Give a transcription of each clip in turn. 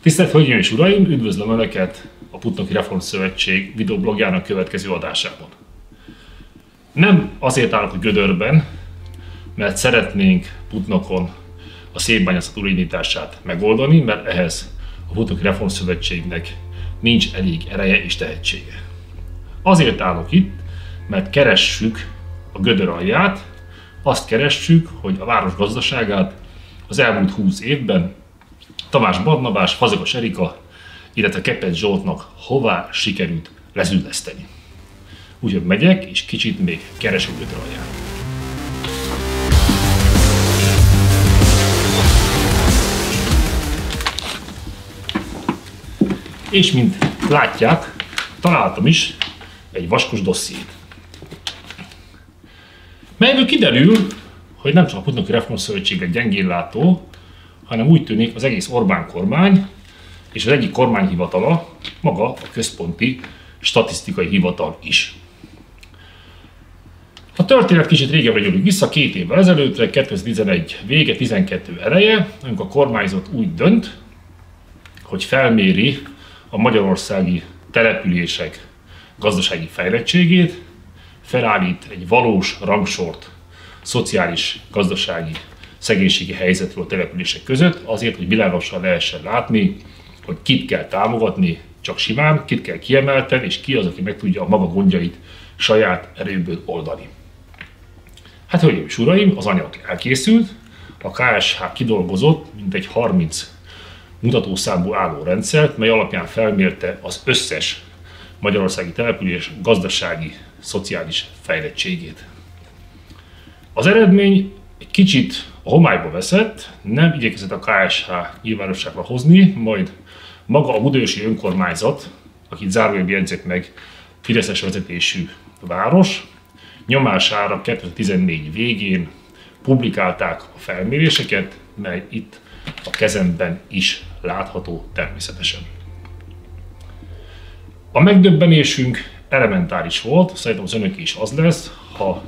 Tisztelt Hölgyeim és Uraim, üdvözlöm Önöket a Putnoki Reformszövetség videoblogjának következő adásában. Nem azért állok a gödörben, mert szeretnénk Putnokon a szénbányászat újraindítását megoldani, mert ehhez a Putnoki Reformszövetségnek nincs elég ereje és tehetsége. Azért állok itt, mert keressük a gödör alját, azt keressük, hogy a város gazdaságát az elmúlt 20 évben Tamás Barnabás, Fazekas Erika, illetve Kepec Zsoltnak hová sikerült lezülleszteni. Úgyhogy megyek, és kicsit még keresek gödör alján. És mint látják, találtam is egy vaskos dossziét, melyből kiderül, hogy nem csak a Putnoki Reformszövetségre gyengénlátó, hanem úgy tűnik az egész Orbán kormány és az egyik kormányhivatala, maga a Központi Statisztikai Hivatal is. A történet kicsit régebbre nyúlik vissza, 2 évvel ezelőttre, 2011 vége, 12 eleje, amikor a kormányzat úgy dönt, hogy felméri a magyarországi települések gazdasági fejlettségét, felállít egy valós rangsort szociális, gazdasági, szegénységi helyzetről a települések között, azért, hogy világosan lehessen látni, hogy kit kell támogatni csak simán, kit kell kiemelten, és ki az, aki meg tudja a maga gondjait saját erőből oldani. Hát, hölgyeim és uraim, az anyag elkészült, a KSH kidolgozott mintegy 30 mutatószámból álló rendszert, mely alapján felmérte az összes magyarországi település gazdasági, szociális fejlettségét. Az eredmény egy kicsit a homályba veszett, nem igyekezett a KSH nyilvánosságra hozni, majd maga a budaörsi önkormányzat, akit zárójelben jegyzek meg, fideszes vezetésű város, nyomására 2014 végén publikálták a felméréseket, mely itt a kezemben is látható természetesen. A megdöbbenésünk elementáris volt, szerintem az önök is az lesz, ha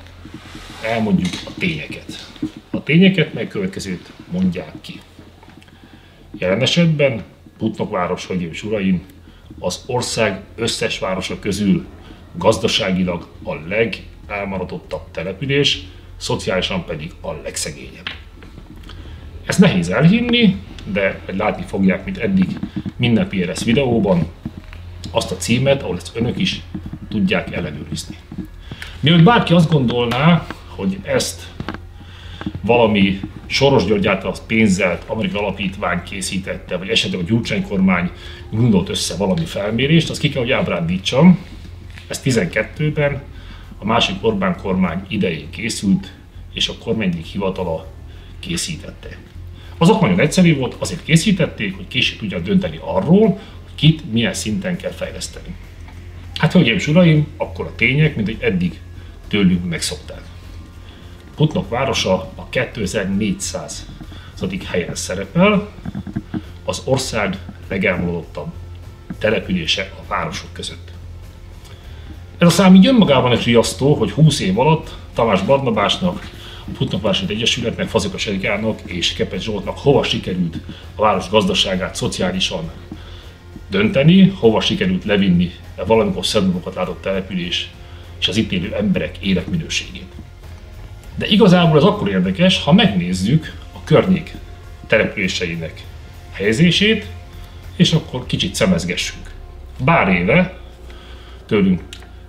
elmondjuk a tényeket. A tényeket meg következőt mondják ki. Jelen esetben Putnok város, hölgyeim és uraim, az ország összes városa közül gazdaságilag a legelmaradottabb település, szociálisan pedig a legszegényebb. Ezt nehéz elhinni, de látni fogják, mint eddig minden PRS videóban, azt a címet, ahol ezt önök is tudják ellenőrizni. Mielőtt bárki azt gondolná, hogy ezt valami Soros György által pénzelt amerikai alapítvány készítette, vagy esetleg a Gyurcsány kormány gondolt össze valami felmérést, azt ki kell, hogy ábrándítsam. Ez 12-ben a másik Orbán kormány idején készült, és a kormányzati hivatala készítette. Azok nagyon egyszerű volt, azért készítették, hogy később tudják dönteni arról, hogy kit milyen szinten kell fejleszteni. Hát, hölgyeim és uraim, akkor a tények, mint hogy eddig tőlünk megszokták. Putnok városa a 2400. helyen szerepel, az ország legelmaradottabb települése a városok között. Ez a szám így önmagában is riasztó, hogy 20 év alatt Tamás Barnabásnak, a Putnok Városi Egyesületnek, Fazekas Erikának és Kepec Zsoltnak hova sikerült a város gazdaságát szociálisan dönteni, hova sikerült levinni a valamikor szemlapokat látott település és az itt élő emberek életminőségét. De igazából ez akkor érdekes, ha megnézzük a környék településeinek helyezését, és akkor kicsit szemezgessünk. Bár éve, tőlünk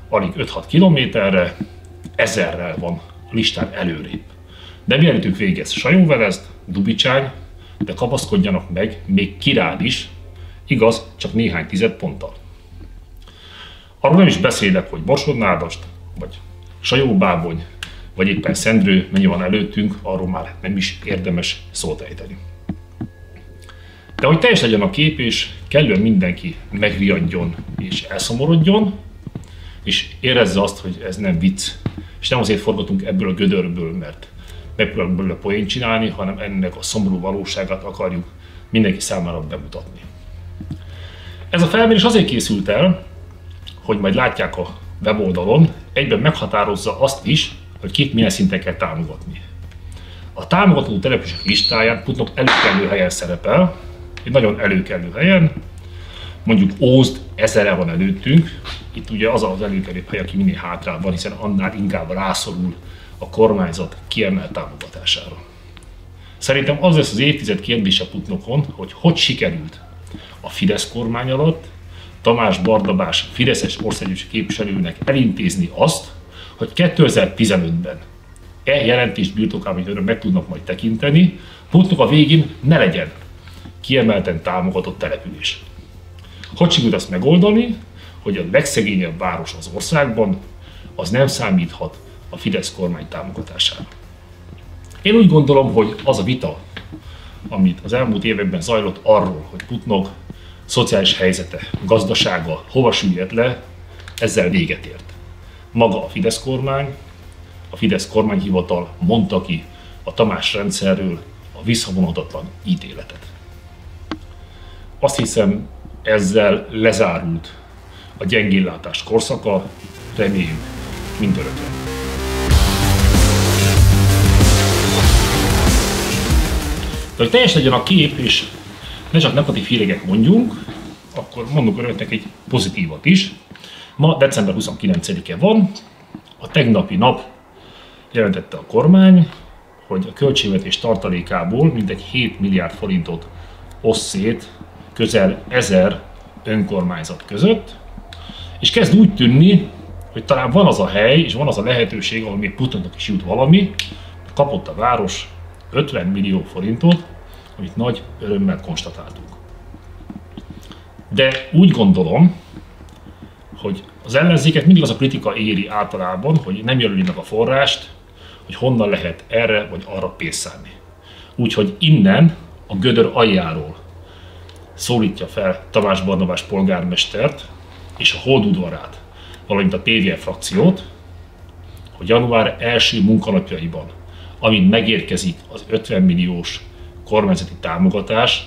alig 5-6 kilométerre, 1000-rel van a listán előrébb. De mielőttük végez Sajóvelezd, Dubicsány, de kapaszkodjanak meg, még Kirád is, igaz, csak néhány tized ponttal. Arról nem is beszélek, hogy Borsod-Nádast, vagy Sajóbábony, vagy éppen Szendrő mennyi van előttünk, arról már nem is érdemes szót ejteni. De hogy teljes legyen a kép, és kellően mindenki megriadjon és elszomorodjon, és érezze azt, hogy ez nem vicc, és nem azért forgatunk ebből a gödörből, mert megpróbálunk belőle poént csinálni, hanem ennek a szomorú valóságát akarjuk mindenki számára bemutatni. Ez a felmérés azért készült el, hogy majd látják a weboldalon, egyben meghatározza azt is, hogy kit milyen szinten kell támogatni. A támogató települések listáján Putnok előkelő helyen szerepel, egy nagyon előkelő helyen, mondjuk Ózd 1000-re van előttünk, itt ugye az az előkelőbb hely, aki minél hátrább van, hiszen annál inkább rászorul a kormányzat kiemelt támogatására. Szerintem az lesz az évtized kérdése Putnokon, hogy sikerült a Fidesz kormány alatt Tamás Barnabás fideszes országgyűlési képviselőnek elintézni azt, hogy 2015-ben jelentést birtokában, hogy önök meg tudnak majd tekinteni, Putnok a végén ne legyen kiemelten támogatott település. Hogy sikerült azt megoldani, hogy a legszegényebb város az országban, az nem számíthat a Fidesz kormány támogatására. Én úgy gondolom, hogy az a vita, amit az elmúlt években zajlott arról, hogy Putnok szociális helyzete, gazdasága hova süllyedt le, ezzel véget ért. Maga a Fidesz kormány, a Fidesz kormányhivatal mondta ki a Tamás rendszerről a visszavonhatatlan ítéletet. Azt hiszem, ezzel lezárult a gyengénlátás korszaka, reméljük mindörökre. De hogy teljes legyen a kép, és ne csak negatív híreket mondjunk, akkor mondunk önöknek egy pozitívat is. Ma december 29-e van, a tegnapi nap jelentette a kormány, hogy a költségvetés tartalékából mintegy 7 milliárd forintot oszt szét közel 1000 önkormányzat között, és kezd úgy tűnni, hogy talán van az a hely, és van az a lehetőség, ahol még Putnoknak is jut valami, kapott a város 50 millió forintot, amit nagy örömmel konstatáltunk. De úgy gondolom, hogy az ellenzéket mindig az a kritika éri általában, hogy nem jelöli meg a forrást, hogy honnan lehet erre vagy arra pénzt szánni. Úgyhogy innen a gödör aljáról szólítja fel Tamás Barnabás polgármestert és a Holdudvarát, valamint a TVL frakciót, hogy január első munkanapjaiban, amint megérkezik az 50 milliós kormányzati támogatás,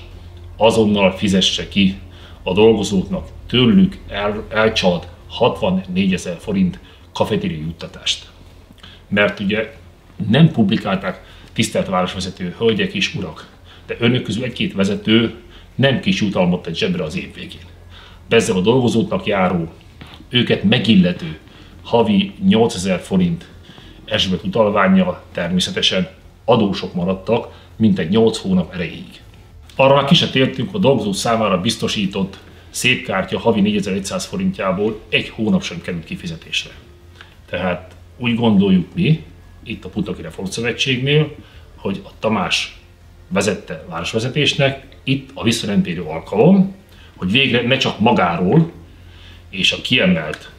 azonnal fizesse ki a dolgozóknak tőlük elcsalt 64 000 forint kafetéria juttatást. Mert ugye nem publikálták, tisztelt városvezető hölgyek és urak, de önök közül egy-két vezető nem kis jutalmat tett zsebre az év végén. Ezzel a dolgozóknak járó, őket megillető havi 8000 forint esbet utalvánnyal természetesen adósok maradtak, mintegy 8 hónap erejéig. Arra már ki se tértünk, a dolgozó számára biztosított szép kártya havi 4100 forintjából egy hónap sem került kifizetésre. Tehát úgy gondoljuk mi, itt a Putnoki Reformszövetségnél, hogy a Tamás vezette városvezetésnek itt a visszarendtérő alkalom, hogy végre ne csak magáról és a kiemelt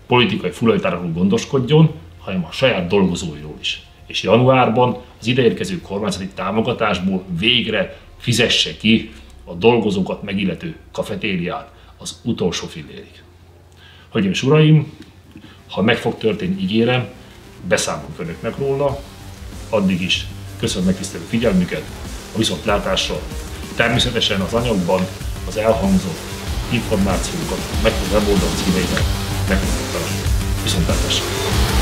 politikai fulajtáról gondoskodjon, hanem a saját dolgozóiról is. És januárban az ideérkező kormányzati támogatásból végre fizesse ki a dolgozókat megillető kafetériát az utolsó fillérig. Hölgyeim és uraim, ha meg fog történni, ígérem, beszámolunk önöknek róla, addig is köszönöm megtisztelő figyelmüket, a viszontlátásra. Természetesen az anyagban az elhangzott információkat meg fog weboldal címeiben meg fogjuk találni. Viszontlátásra!